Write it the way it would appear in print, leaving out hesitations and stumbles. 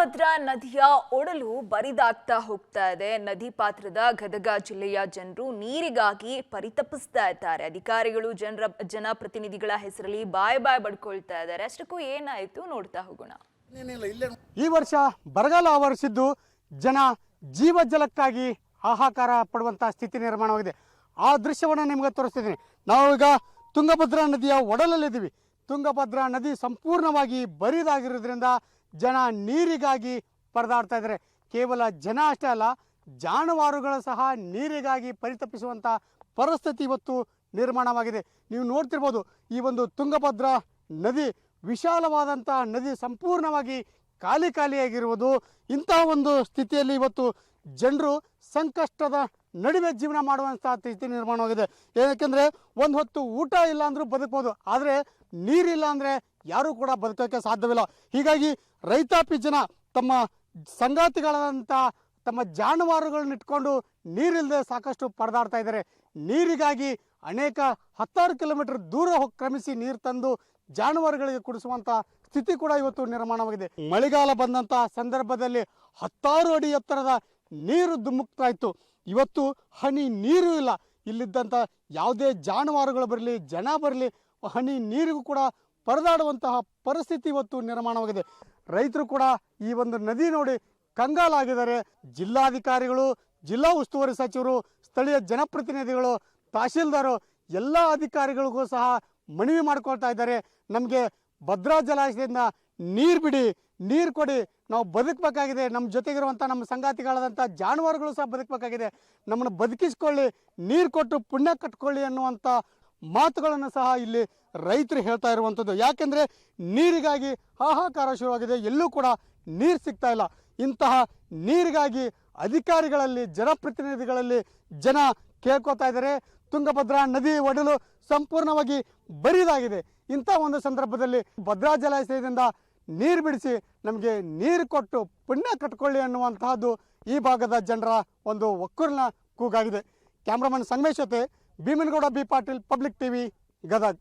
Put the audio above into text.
ತುಂಗಭದ್ರಾ ನದಿಯ ಒಡಲು ಬರಿದಾಗ್ತಾ ಹೋಗ್ತಾ ಇದೆ. ನದಿ ಪಾತ್ರದ ಗದಗ ಜಿಲ್ಲೆಯ ಜನರು ನೀರಿಗಾಗಿ ಪರಿತಪಿಸ್ತಾ ಇದ್ದಾರೆ. ಅಧಿಕಾರಿಗಳು ಜನಪ್ರತಿನಿಧಿಗಳ ಹೆಸರಲ್ಲಿ ಬಾಯ್ ಬಡ್ಕೊಳ್ತಾ ಇದ್ದಾರೆ. ಅಷ್ಟಕ್ಕೂ ಏನಾಯ್ತು ನೋಡ್ತಾ ಹೋಗೋಣ. ಈ ವರ್ಷ ಬರಗಾಲ ಆವರಿಸಿದ್ದು ಜನ ಜೀವಜಲಕ್ಕಾಗಿ ಹಾಹಾಕಾರ ಪಡುವಂತ ಸ್ಥಿತಿ ನಿರ್ಮಾಣವಾಗಿದೆ. ಆ ದೃಶ್ಯವನ್ನು ನಿಮಗೆ ತೋರಿಸ್ತಿದ್ದೀನಿ. ನಾವೀಗ ತುಂಗಭದ್ರಾ ನದಿಯ ಒಡಲಲ್ಲಿದ್ದೀವಿ. ತುಂಗಭದ್ರಾ ನದಿ ಸಂಪೂರ್ಣವಾಗಿ ಬರಿದಾಗಿರೋದ್ರಿಂದ ಜನ ನೀರಿಗಾಗಿ ಪರದಾಡ್ತಾ ಇದ್ದಾರೆ. ಕೇವಲ ಜನ ಅಷ್ಟೇ ಅಲ್ಲ, ಜಾನುವಾರುಗಳು ಸಹ ನೀರಿಗಾಗಿ ಪರಿತಪಿಸುವಂಥ ಪರಿಸ್ಥಿತಿ ಇವತ್ತು ನಿರ್ಮಾಣವಾಗಿದೆ. ನೀವು ನೋಡ್ತಿರ್ಬೋದು, ಈ ಒಂದು ತುಂಗಭದ್ರಾ ನದಿ ವಿಶಾಲವಾದಂಥ ನದಿ ಸಂಪೂರ್ಣವಾಗಿ ಖಾಲಿಯಾಗಿರುವುದು. ಇಂತಹ ಒಂದು ಸ್ಥಿತಿಯಲ್ಲಿ ಇವತ್ತು ಜನರು ಸಂಕಷ್ಟದ ನಡುವೆ ಜೀವನ ಮಾಡುವಂಥ ಸ್ಥಿತಿ ನಿರ್ಮಾಣವಾಗಿದೆ. ಏಕೆಂದರೆ ಒಂದು ಹೊತ್ತು ಊಟ ಇಲ್ಲ ಅಂದರೂ ಬದುಕ್ಬೋದು, ಆದರೆ ನೀರಿಲ್ಲ ಅಂದರೆ ಯಾರೂ ಕೂಡ ಬದುಕೋಕ್ಕೆ ಸಾಧ್ಯವಿಲ್ಲ. ಹೀಗಾಗಿ ರೈತಾಪಿ ಜನ ತಮ್ಮ ಸಂಗಾತಿಗಳಾದಂಥ ತಮ್ಮ ಜಾನುವಾರುಗಳನ್ನ ಇಟ್ಕೊಂಡು ನೀರಿಲ್ಲದೆ ಸಾಕಷ್ಟು ಪರದಾಡ್ತಾ ಇದ್ದಾರೆ. ನೀರಿಗಾಗಿ ಅನೇಕ 10 ಕಿಲೋಮೀಟರ್ ದೂರ ಕ್ರಮಿಸಿ ನೀರು ತಂದು ಜಾನುವಾರುಗಳಿಗೆ ಕುಡಿಸುವಂಥ ಸ್ಥಿತಿ ಕೂಡ ಇವತ್ತು ನಿರ್ಮಾಣವಾಗಿದೆ. ಮಳೆಗಾಲ ಬಂದಂಥ ಸಂದರ್ಭದಲ್ಲಿ 10 ಅಡಿ ಎತ್ತರದ ನೀರು ಧುಮುಕ್ತಾ ಇತ್ತು. ಇವತ್ತು ಹನಿ ನೀರು ಇಲ್ಲ. ಇಲ್ಲಿದ್ದಂಥ ಯಾವುದೇ ಜಾನುವಾರುಗಳು ಬರಲಿ, ಜನ ಬರಲಿ, ಹನಿ ನೀರಿಗೂ ಕೂಡ ಪರದಾಡುವಂತಹ ಪರಿಸ್ಥಿತಿ ಇವತ್ತು ನಿರ್ಮಾಣವಾಗಿದೆ. ರೈತರು ಕೂಡ ಈ ಒಂದು ನದಿ ನೋಡಿ ಕಂಗಾಲಾಗಿದ್ದಾರೆ. ಜಿಲ್ಲಾಧಿಕಾರಿಗಳು, ಜಿಲ್ಲಾ ಉಸ್ತುವಾರಿ ಸಚಿವರು, ಸ್ಥಳೀಯ ಜನಪ್ರತಿನಿಧಿಗಳು, ತಹಶೀಲ್ದಾರು ಎಲ್ಲ ಅಧಿಕಾರಿಗಳಿಗೂ ಸಹ ಮನವಿ ಮಾಡ್ಕೊಳ್ತಾ ಇದ್ದಾರೆ. ನಮಗೆ ಭದ್ರಾ ಜಲಾಶಯದಿಂದ ನೀರು ಬಿಡಿ, ನೀರು ಕೊಡಿ, ನಾವು ಬದುಕಬೇಕಾಗಿದೆ. ನಮ್ಮ ಜೊತೆಗಿರುವಂಥ ನಮ್ಮ ಸಂಗಾತಿಗಳಾದಂಥ ಜಾನುವಾರುಗಳು ಸಹ ಬದುಕಬೇಕಾಗಿದೆ. ನಮ್ಮನ್ನು ಬದುಕಿಸ್ಕೊಳ್ಳಿ, ನೀರು ಕೊಟ್ಟು ಪುಣ್ಯ ಕಟ್ಕೊಳ್ಳಿ ಅನ್ನುವಂಥ ಮಾತುಗಳನ್ನು ಸಹ ಇಲ್ಲಿ ರೈತರು ಹೇಳ್ತಾ ಇರುವಂಥದ್ದು. ಯಾಕೆಂದರೆ ನೀರಿಗಾಗಿ ಹಾಹಾಕಾರ ಶುರುವಾಗಿದೆ. ಎಲ್ಲೂ ಕೂಡ ನೀರು ಸಿಗ್ತಾ ಇಲ್ಲ. ಇಂತಹ ನೀರಿಗಾಗಿ ಅಧಿಕಾರಿಗಳಲ್ಲಿ, ಜನಪ್ರತಿನಿಧಿಗಳಲ್ಲಿ ಜನ ಕೇಳ್ಕೊತಾ ಇದ್ದಾರೆ. ತುಂಗಭದ್ರಾ ನದಿ ಒಡಲು ಸಂಪೂರ್ಣವಾಗಿ ಬರಿದಾಗಿದೆ. ಇಂಥ ಒಂದು ಸಂದರ್ಭದಲ್ಲಿ ಭದ್ರಾ ಜಲಾಶಯದಿಂದ ನೀರು ಬಿಡಿಸಿ ನಮಗೆ ನೀರು ಕೊಟ್ಟು ಪುಣ್ಯ ಕಟ್ಕೊಳ್ಳಿ ಅನ್ನುವಂತಹದ್ದು ಈ ಭಾಗದ ಜನರ ಒಂದು ಒಕ್ಕೂರಿನ ಕೂಗಾಗಿದೆ. ಕ್ಯಾಮ್ರಾಮನ್ ಸಂಗಮೇಶ್ ಜೊತೆ Bhimanagouda B Patil, public TV, Gadag.